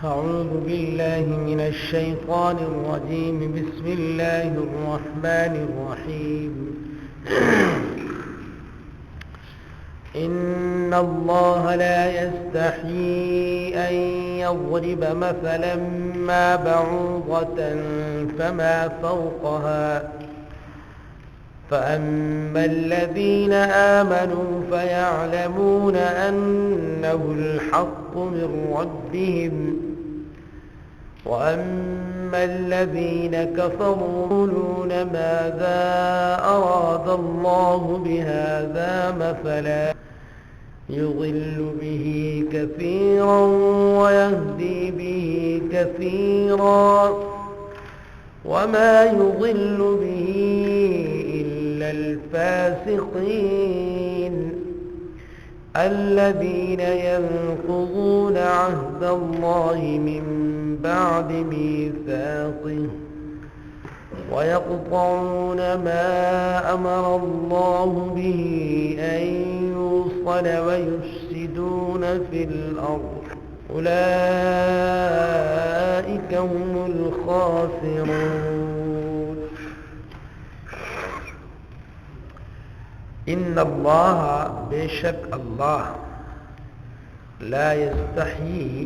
أعوذ بالله من الشيطان الرجيم. بسم الله الرحمن الرحيم. إن الله لا يستحيي أن يضرب مثلا ما بعوضة فما فوقها فأما الذين آمنوا فيعلمون أنه الحق من ربهم وأما الذين كفروا يقولون ماذا أراد الله بهذا مثلا يضل به كثيرا ويهدي به كثيرا وما يضل به إلا الفاسقين الذين ينقضون عهد الله من بعد ميثاقه ويقطعون ما أمر الله به أن يوصل ويفسدون في الأرض أولئك هم الخاسرون. ان اللہ بے شک اللہ لا یستحیی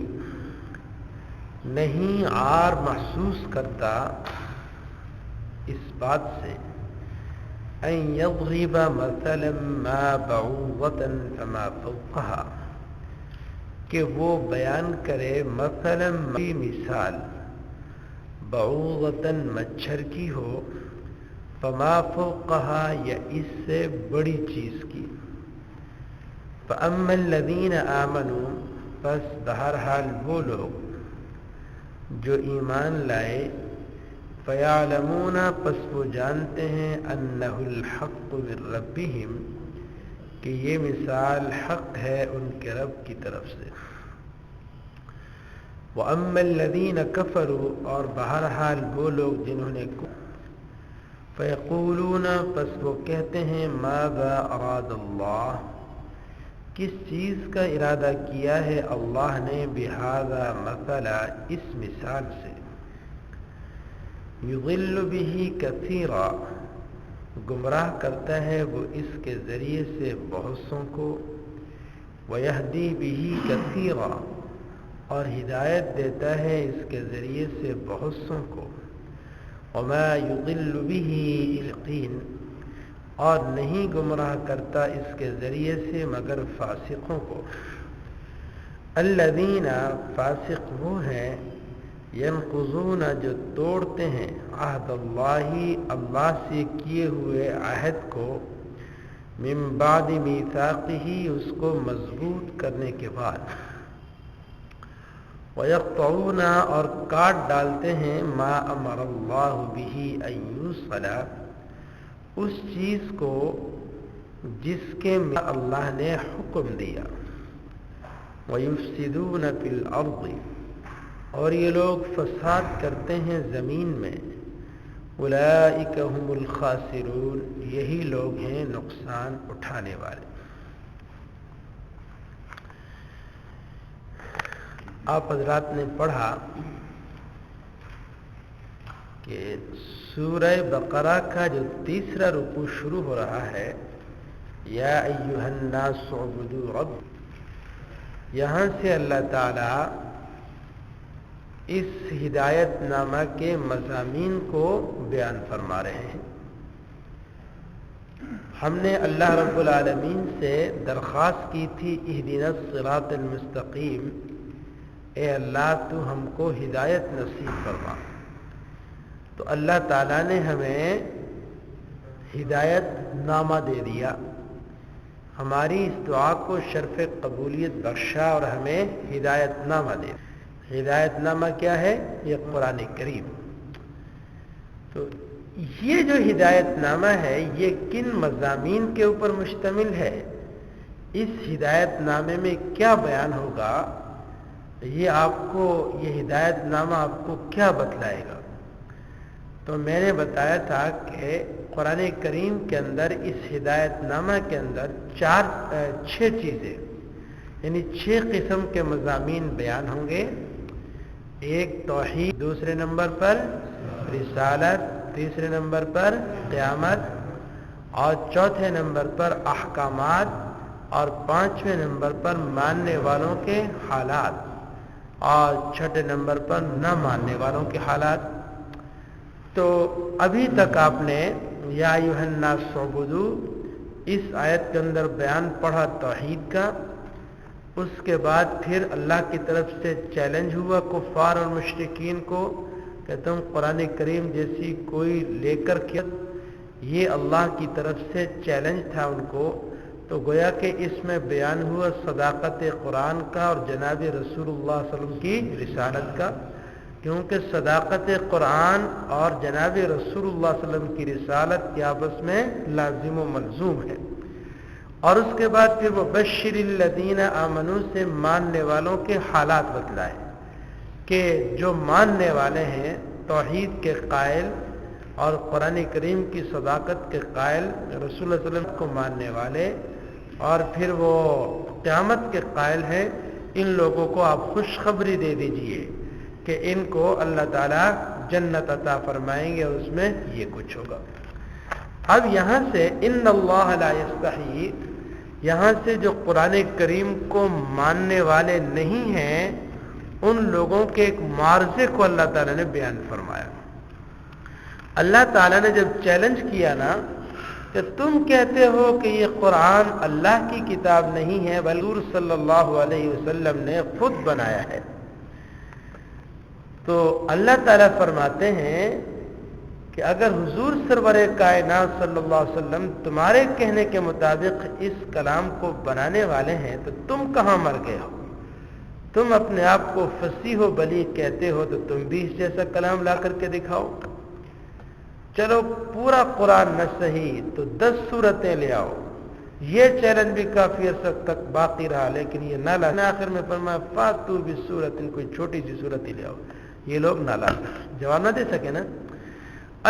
نہیں عار محسوس کرتا اس بات سے ان یضرب مثلا ما بعوضة فما فوقها کہ وہ بیان کرے مثلا مثال بعوضة مچھر کی ہو فما فوقها یا اس سے بڑی چیز کی. فاما الذین آمنوا پس بہرحال وہ لوگ جو ایمان لائے فیعلمون پس وہ جانتے ہیں انہ الحق من ربہم کہ یہ مثال حق ہے ان کے رب کی طرف سے. واما الذین کفروا اور بہرحال وہ لوگ جنہوں نے فیقولون پس وہ کہتے ہیں ماذا اراد اللہ کس چیز کا ارادہ کیا ہے اللہ نے بہذا مثلا اس مثال سے یضل به کثیرا گمراہ کرتا ہے وہ اس کے ذریعے سے بہت سوں کو ویہدی به کثیرا اور ہدایت دیتا ہے اس کے ذریعے سے بہت سوں کو وما يضل به القین اور نہیں گمراہ کرتا اس کے ذریعے سے مگر فاسقوں کو. الذین فاسق وہ ہیں ینقضون جو توڑتے ہیں عہد اللہ اللہ سے کیے ہوئے عہد کو من بعد میثاقہ اس کو مضبوط کرنے کے بعد وَيَقْطَعُونَ اور کاٹ ڈالتے ہیں ما امر اللہ به ان یوصل اس چیز کو جس کے اللہ نے حکم دیا. وَيُفْسِدُونَ فِي الْأَرْضِ اور یہ لوگ فساد کرتے ہیں زمین میں. اولئک هم الخاسرون یہی لوگ ہیں نقصان اٹھانے والے. آپ حضرات نے پڑھا کہ سورہ بقرہ کا جو تیسرا رکوع شروع ہو رہا ہے یا ایھا الناس اعبدوا رب یہاں سے اللہ تعالی اس ہدایت نامہ کے مضامین کو بیان فرما رہے ہیں. ہم نے اللہ رب العالمین سے درخواست کی تھی اہدنا الصراط المستقیم اے اللہ تو ہم کو ہدایت نصیب فرما. تو اللہ تعالیٰ نے ہمیں ہدایت نامہ دے دیا, ہماری اس دعا کو شرف قبولیت بخشا اور ہمیں ہدایت نامہ دے. ہدایت نامہ کیا ہے؟ یہ قرآن کریم. تو یہ جو ہدایت نامہ ہے یہ کن مضامین کے اوپر مشتمل ہے؟ اس ہدایت نامے میں کیا بیان ہوگا؟ یہ ہدایت نامہ آپ کو کیا بتلائے گا؟ تو میں نے بتایا تھا کہ قرآن کریم کے اندر اس ہدایت نامہ کے اندر 6 چیزیں یعنی 6 قسم کے مضامین بیان ہوں گے ایک توحید، دوسرے نمبر پر رسالت، تیسرے نمبر پر قیامت، اور چوتھے نمبر پر احکامات، اور پانچویں نمبر پر ماننے والوں کے حالات، اور چھٹے نمبر پر نہ ماننے والوں کے حالات۔ تو ابھی تک آپ نے یا ایھا الناس اعبدوا اس آیت کے اندر بیان پڑھا توحید کا، اس کے بعد پھر اللہ کی طرف سے چیلنج ہوا کفار اور مشرکین کو کہ تم قرآن کریم جیسی کوئی لے کر کیا، یہ اللہ کی طرف سے چیلنج تھا ان کو۔ تو گویا کہ اس میں بیان ہوا صداقت قرآن کا اور جناب رسول اللہ صلی اللہ علیہ وسلم کی رسالت کا، کیونکہ صداقت قرآن اور جناب رسول اللہ صلی اللہ علیہ وسلم کی رسالت کے آپس میں لازم و ملزوم ہے۔ اور اس کے بعد پھر وہ بشر الذین آمنوا سے ماننے والوں کے حالات بتلائے کہ جو ماننے والے ہیں، توحید کے قائل اور قرآن کریم کی صداقت کے قائل، رسول اللہ صلی اللہ علیہ وسلم کو ماننے والے، اور پھر وہ قیامت کے قائل ہیں، ان لوگوں کو آپ خوشخبری دے دیجئے کہ ان کو اللہ تعالیٰ جنت عطا فرمائیں گے اور اس میں یہ کچھ ہوگا۔ اب یہاں سے ان اللہ لا یستحی، یہاں سے جو قرآن کریم کو ماننے والے نہیں ہیں ان لوگوں کے ایک معارضے کو اللہ تعالیٰ نے بیان فرمایا۔ اللہ تعالیٰ نے جب چیلنج کیا نا کہ تم کہتے ہو کہ یہ قرآن اللہ کی کتاب نہیں ہے بلکہ حضور صلی اللہ علیہ وسلم نے خود بنایا ہے، تو اللہ تعالیٰ فرماتے ہیں کہ اگر حضور سرور کائنات صلی اللہ علیہ وسلم تمہارے کہنے کے مطابق اس کلام کو بنانے والے ہیں تو تم کہاں مر گئے ہو؟ تم اپنے آپ کو فصیح و بلیغ کہتے ہو تو تم بھی اس جیسا کلام لا کر کے دکھاؤ۔ چلو پورا قرآن نہ صحیح تو 10 سورتیں لے آؤ۔ یہ چیلنج بھی کافی عرصہ تک باقی رہا لیکن یہ نہ لا، آخر میں فرمایا فاتو بسورۃ، کوئی چھوٹی سی صورت ہی لے آؤ۔ یہ لوگ نہ لا سکے، جواب نہ دے سکے نا۔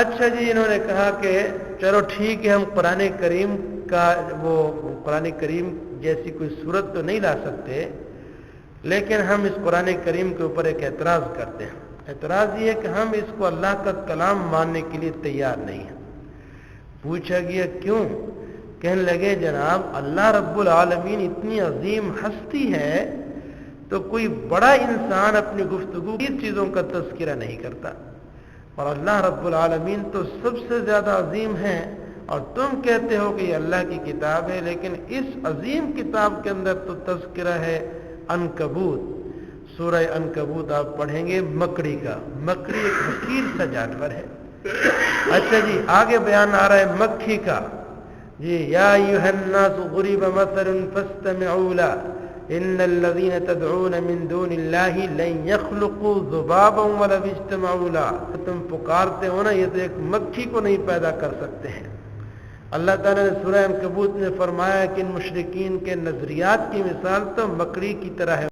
اچھا جی، انہوں نے کہا کہ چلو ٹھیک ہے، ہم قرآن کریم کا قرآن کریم جیسی کوئی صورت تو نہیں لا سکتے، لیکن ہم اس قرآن کریم کے اوپر ایک اعتراض کرتے ہیں۔ اعتراض یہ ہے کہ ہم اس کو اللہ کا کلام ماننے کے لیے تیار نہیں ہیں۔ پوچھا گیا کیوں؟ کہنے لگے جناب اللہ رب العالمین اتنی عظیم ہستی ہے تو کوئی بڑا انسان اپنی گفتگو کی چیزوں کا تذکرہ نہیں کرتا، اور اللہ رب العالمین تو سب سے زیادہ عظیم ہے، اور تم کہتے ہو کہ یہ اللہ کی کتاب ہے، لیکن اس عظیم کتاب کے اندر تو تذکرہ ہے عنکبوت۔ سورہ عنکبوت آپ پڑھیں گے مکڑی کا، مکڑی ایک حقیر سا جانور ہے۔ اچھا جی، آگے بیان آ رہا ہے مکھی کا، جی یا ایھا الناس ضرب مثل فاستمعوا له ان الذين تدعون من دون الله لن يخلقوا ذبابا ولو اجتمعوا له، تم پکارتے ہو نا، یہ تو ایک مکھی کو نہیں پیدا کر سکتے ہیں۔ اللہ تعالیٰ نے سورہ عنکبوت میں فرمایا کہ ان مشرکین کے نظریات کی مثال تو مکڑی کی طرح ہے۔